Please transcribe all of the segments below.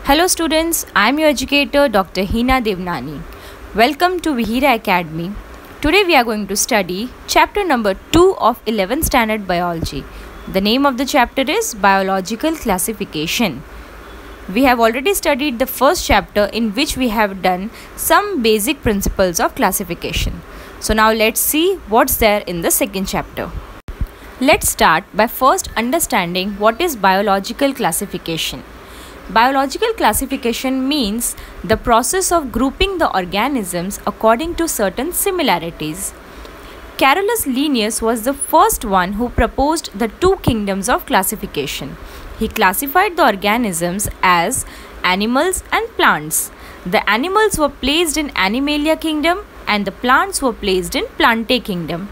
Hello students, I am your educator Dr. Hina Devnani. Welcome to Vihira Academy. Today we are going to study chapter number 2 of 11th standard biology. The name of the chapter is Biological Classification. We have already studied the first chapter in which we have done some basic principles of classification. So now let's see what's there in the second chapter. Let's start by first understanding what is biological classification. Biological classification means the process of grouping the organisms according to certain similarities. Carolus Linnaeus was the first one who proposed the two kingdoms of classification. He classified the organisms as animals and plants. The animals were placed in Animalia kingdom and the plants were placed in Plantae kingdom.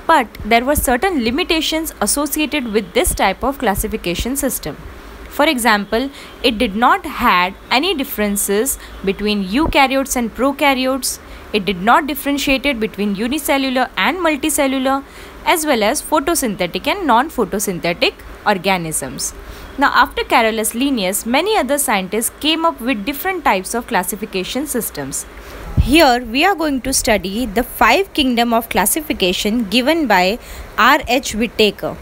But there were certain limitations associated with this type of classification system. For example, it did not had any differences between eukaryotes and prokaryotes. It did not differentiate between unicellular and multicellular, as well as photosynthetic and non-photosynthetic organisms. Now, after Carolus Linnaeus, many other scientists came up with different types of classification systems. Here, we are going to study the 5 kingdoms of classification given by R.H. Whittaker.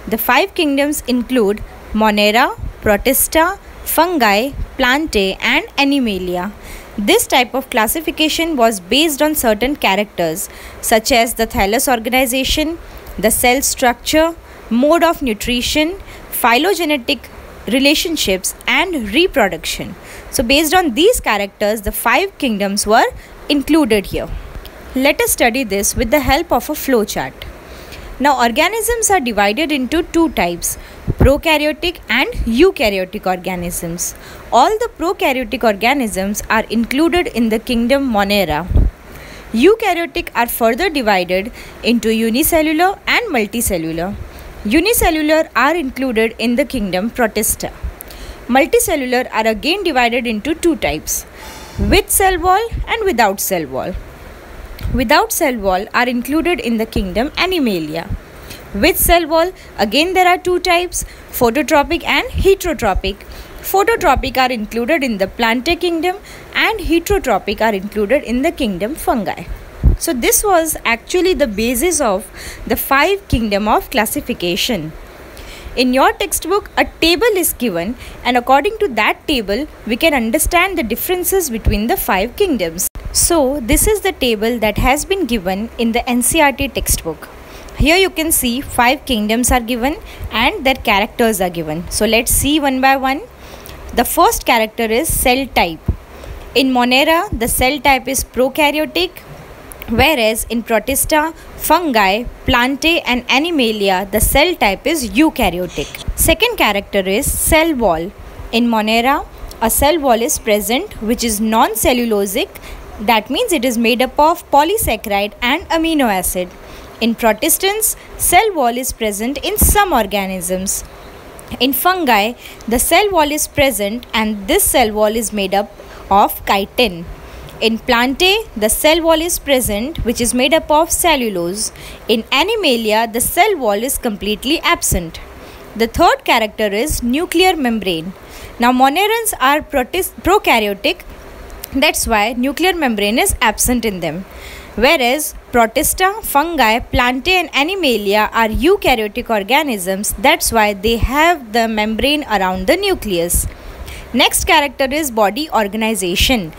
The 5 kingdoms include Monera, Protista, Fungi, Plantae and Animalia. This type of classification was based on certain characters such as the thallus organization, the cell structure, mode of nutrition, phylogenetic relationships and reproduction. So based on these characters, the 5 kingdoms were included here. Let us study this with the help of a flowchart. Now, organisms are divided into two types, prokaryotic and eukaryotic organisms. All the prokaryotic organisms are included in the kingdom Monera. Eukaryotic are further divided into unicellular and multicellular. Unicellular are included in the kingdom Protista. Multicellular are again divided into two types, with cell wall and without cell wall. Without cell wall are included in the kingdom Animalia. With cell wall, again there are two types, phototropic and heterotropic. Phototropic are included in the Plantae kingdom and heterotropic are included in the kingdom Fungi. So this was actually the basis of the 5 kingdoms of classification. In your textbook, a table is given and according to that table, we can understand the differences between the 5 kingdoms. So this is the table that has been given in the NCERT textbook. Here you can see 5 kingdoms are given and their characters are given. So let's see one by one. The first character is cell type. In Monera, the cell type is prokaryotic, whereas in Protista, Fungi, Plantae and Animalia, the cell type is eukaryotic. Second character is cell wall. In Monera, a cell wall is present which is non-cellulosic. That means it is made up of polysaccharide and amino acid. In protistans, cell wall is present in some organisms. In fungi, the cell wall is present and this cell wall is made up of chitin. In Plantae, the cell wall is present which is made up of cellulose. In Animalia, the cell wall is completely absent. The third character is nuclear membrane. Now Monerans are prokaryotic. That's why nuclear membrane is absent in them. Whereas Protista, Fungi, Plantae and Animalia are eukaryotic organisms. That's why they have the membrane around the nucleus. Next character is body organization.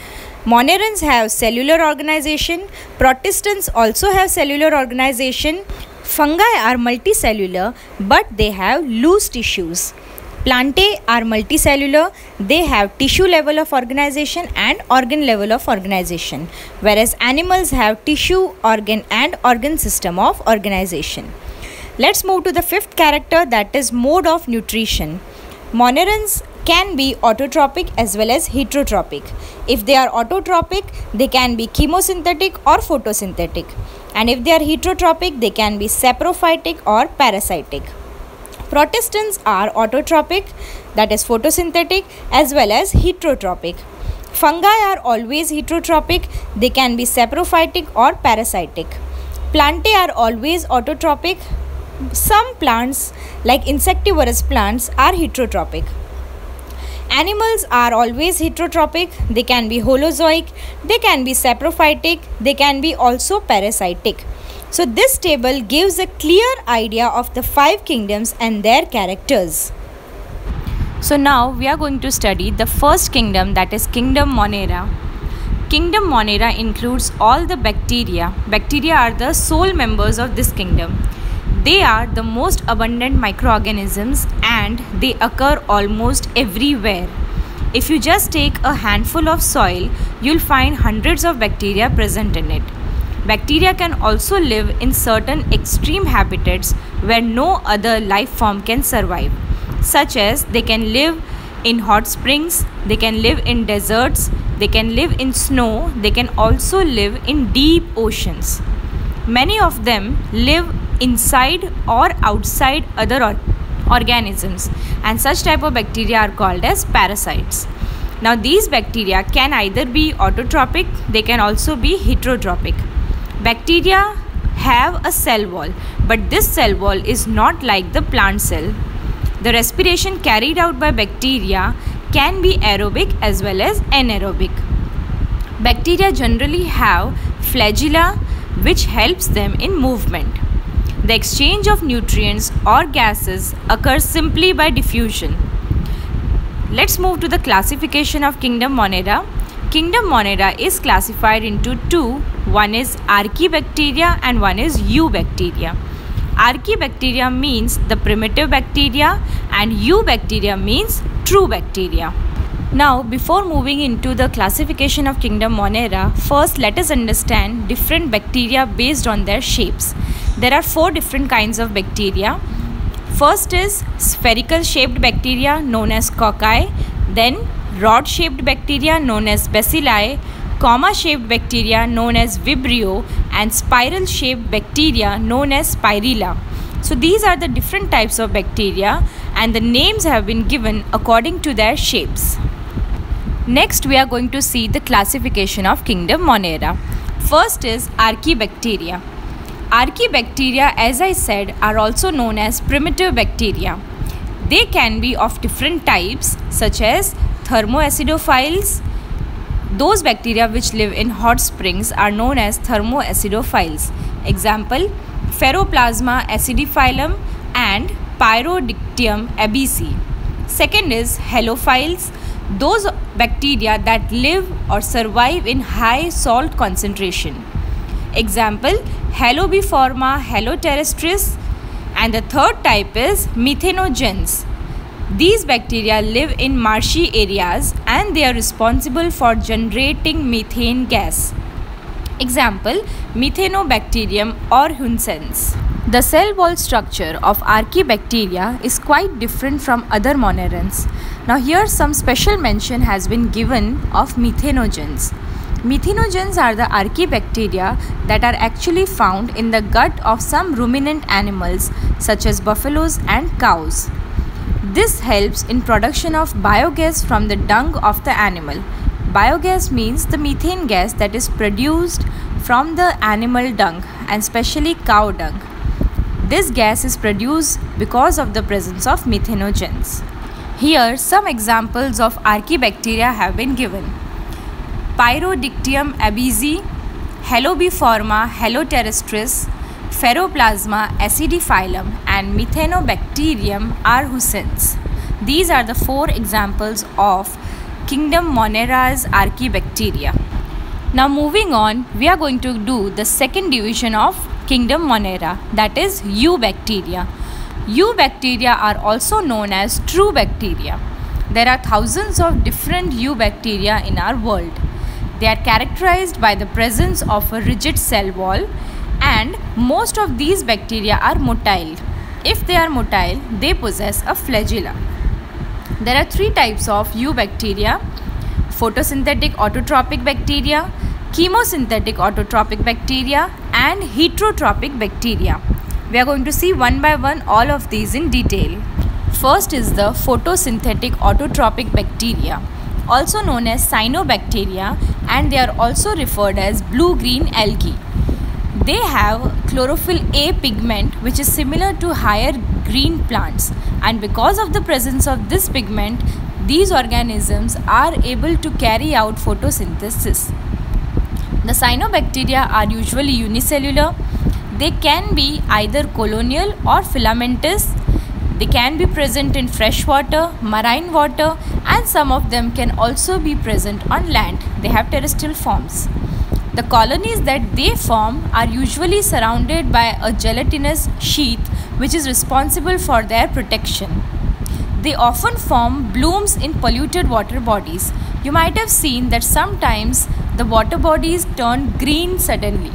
Monerans have cellular organization. Protistans also have cellular organization. Fungi are multicellular but they have loose tissues. Plantae are multicellular, they have tissue level of organization and organ level of organization, whereas animals have tissue, organ and organ system of organization. Let's move to the 5th character, that is mode of nutrition. Monerans can be autotrophic as well as heterotropic. If they are autotrophic, they can be chemosynthetic or photosynthetic, and if they are heterotropic, they can be saprophytic or parasitic. Protistans are autotrophic, that is photosynthetic, as well as heterotropic. Fungi are always heterotropic, they can be saprophytic or parasitic. Plantae are always autotrophic. Some plants like insectivorous plants are heterotropic. Animals are always heterotrophic, they can be holozoic, they can be saprophytic, they can be also parasitic. So this table gives a clear idea of the 5 kingdoms and their characters. So now we are going to study the first kingdom, that is Kingdom Monera. Kingdom Monera includes all the bacteria. Bacteria are the sole members of this kingdom. They are the most abundant microorganisms and they occur almost everywhere. If you just take a handful of soil, you'll find hundreds of bacteria present in it. Bacteria can also live in certain extreme habitats where no other life form can survive, such as they can live in hot springs, they can live in deserts, they can live in snow, they can also live in deep oceans. Many of them live inside or outside other organisms, and such type of bacteria are called as parasites. Now these bacteria can either be autotrophic, they can also be heterotrophic. Bacteria have a cell wall, but this cell wall is not like the plant cell. The respiration carried out by bacteria can be aerobic as well as anaerobic. Bacteria generally have flagella which helps them in movement. The exchange of nutrients or gases occurs simply by diffusion. Let's move to the classification of Kingdom Monera. Kingdom Monera is classified into two. One is Archaebacteria and one is Eubacteria. Archaebacteria means the primitive bacteria and Eubacteria means true bacteria. Now, before moving into the classification of Kingdom Monera, first let us understand different bacteria based on their shapes. There are 4 different kinds of bacteria. First is spherical shaped bacteria known as cocci, then rod shaped bacteria known as bacilli, comma shaped bacteria known as vibrio, and spiral shaped bacteria known as spirilla. So these are the different types of bacteria and the names have been given according to their shapes. Next we are going to see the classification of Kingdom Monera. First is Archaebacteria. Archaebacteria, as I said, are also known as primitive bacteria. They can be of different types such as thermoacidophiles. Those bacteria which live in hot springs are known as thermoacidophiles. Example, Ferroplasma acidiphyllum and Pyrodictyum absci. Second is halophiles. Those bacteria that live or survive in high salt concentration. Example, Halobiforma haloterrestris. And the third type is methanogens. These bacteria live in marshy areas and they are responsible for generating methane gas. Example, Methanobacterium or Hundsens. The cell wall structure of Archaebacteria is quite different from other monerans. Now here some special mention has been given of methanogens. Methanogens are the Archaebacteria that are actually found in the gut of some ruminant animals such as buffaloes and cows. This helps in production of biogas from the dung of the animal. Biogas means the methane gas that is produced from the animal dung and especially cow dung. This gas is produced because of the presence of methanogens. Here some examples of Archaebacteria have been given. Pyrodictyum absci, Halobiforma haloterrestris, Ferroplasma acidiphyllum and Methanobacterium arhucens. These are the 4 examples of Kingdom Monera's Archaebacteria. Now moving on, we are going to do the second division of Kingdom Monera, that is Eubacteria. Eubacteria are also known as true bacteria. There are thousands of different eubacteria in our world. They are characterized by the presence of a rigid cell wall and most of these bacteria are motile. If they are motile, they possess a flagella. There are 3 types of eubacteria: photosynthetic autotrophic bacteria, chemosynthetic autotrophic bacteria and heterotrophic bacteria. We are going to see one by one all of these in detail. First is the photosynthetic autotrophic bacteria, also known as cyanobacteria, and they are also referred as blue-green algae. They have chlorophyll A pigment which is similar to higher green plants, and because of the presence of this pigment, these organisms are able to carry out photosynthesis. The cyanobacteria are usually unicellular. They can be either colonial or filamentous. They can be present in fresh water, marine water, and some of them can also be present on land. They have terrestrial forms. The colonies that they form are usually surrounded by a gelatinous sheath which is responsible for their protection. They often form blooms in polluted water bodies. You might have seen that sometimes the water bodies turn green suddenly.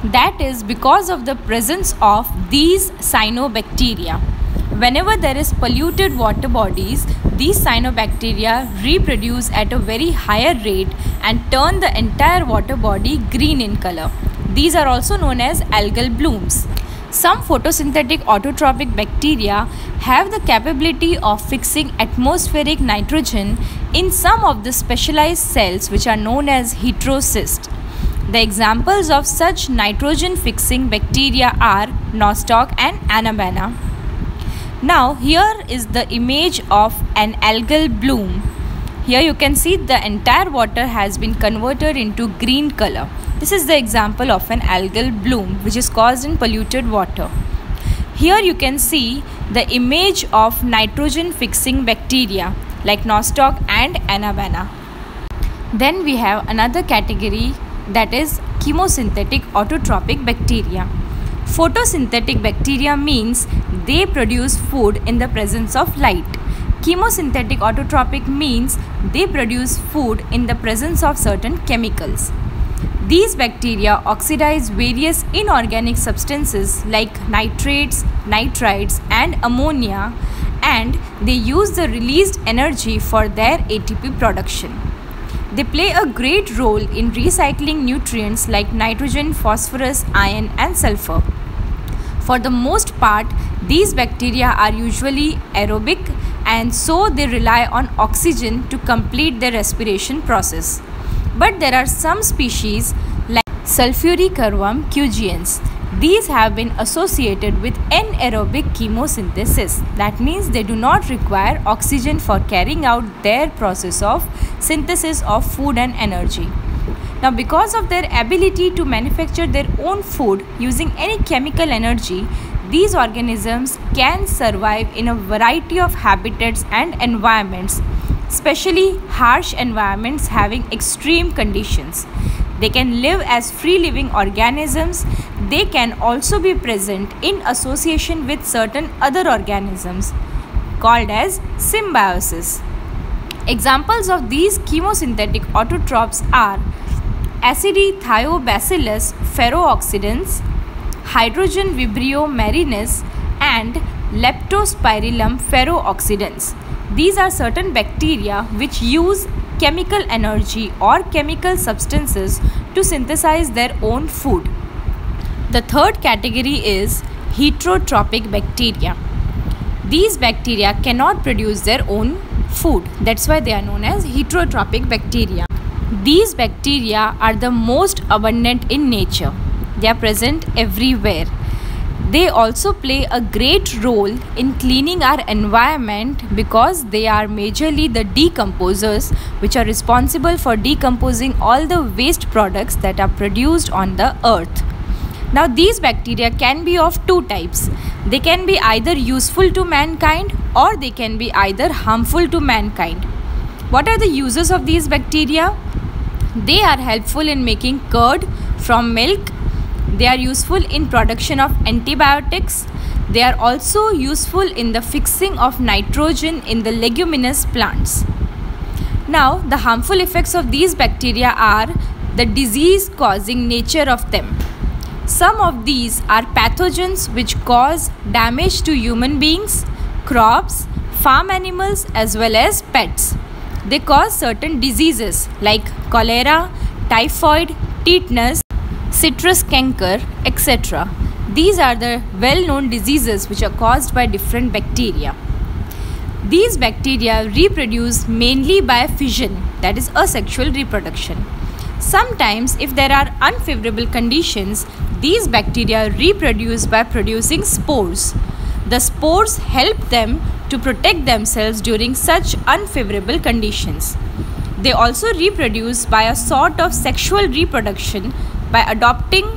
That is because of the presence of these cyanobacteria. Whenever there is polluted water bodies, these cyanobacteria reproduce at a very higher rate and turn the entire water body green in color. These are also known as algal blooms. Some photosynthetic autotrophic bacteria have the capability of fixing atmospheric nitrogen in some of the specialized cells which are known as heterocysts. The examples of such nitrogen fixing bacteria are Nostoc and Anabaena. Now here is the image of an algal bloom. Here you can see the entire water has been converted into green color. This is the example of an algal bloom which is caused in polluted water. Here you can see the image of nitrogen fixing bacteria like Nostoc and Anabaena. Then we have another category, that is chemosynthetic autotrophic bacteria. Photosynthetic bacteria means they produce food in the presence of light. Chemosynthetic autotrophic means they produce food in the presence of certain chemicals. These bacteria oxidize various inorganic substances like nitrates, nitrites and ammonia, and they use the released energy for their ATP production. They play a great role in recycling nutrients like nitrogen, phosphorus, iron and sulfur. For the most part, these bacteria are usually aerobic and so they rely on oxygen to complete their respiration process. But there are some species like Sulfuricurvum cugiens. These have been associated with anaerobic chemosynthesis. That means they do not require oxygen for carrying out their process of synthesis of food and energy. Now, because of their ability to manufacture their own food using any chemical energy, these organisms can survive in a variety of habitats and environments, especially harsh environments having extreme conditions. They can live as free-living organisms. They can also be present in association with certain other organisms called as symbiosis. Examples of these chemosynthetic autotrophs are Acidithiobacillus ferrooxidans, Hydrogen vibrio marinus and Leptospirillum ferrooxidans. These are certain bacteria which use chemical energy or chemical substances to synthesize their own food. The third category is heterotrophic bacteria. These bacteria cannot produce their own food. That's why they are known as heterotrophic bacteria. These bacteria are the most abundant in nature. They are present everywhere. They also play a great role in cleaning our environment because they are majorly the decomposers which are responsible for decomposing all the waste products that are produced on the earth. Now these bacteria can be of two types. They can be either useful to mankind or they can be either harmful to mankind. What are the uses of these bacteria? They are helpful in making curd from milk. They are useful in production of antibiotics. They are also useful in the fixing of nitrogen in the leguminous plants. Now, the harmful effects of these bacteria are the disease-causing nature of them. Some of these are pathogens which cause damage to human beings, crops, farm animals as well as pets. They cause certain diseases like cholera, typhoid, tetanus, citrus canker, etc. These are the well-known diseases which are caused by different bacteria. These bacteria reproduce mainly by fission, that is asexual reproduction. Sometimes, if there are unfavorable conditions, these bacteria reproduce by producing spores. The spores help them to protect themselves during such unfavorable conditions. They also reproduce by a sort of sexual reproduction by adopting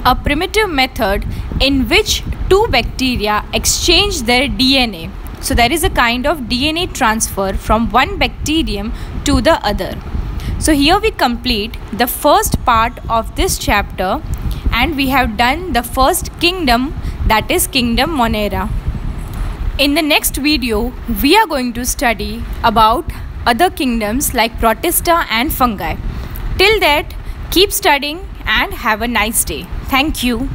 a primitive method in which two bacteria exchange their DNA. So there is a kind of DNA transfer from one bacterium to the other. So here we complete the first part of this chapter, and we have done the first kingdom, that is kingdom Monera. In the next video, we are going to study about other kingdoms like Protista and fungi. Till that, keep studying and have a nice day. Thank you.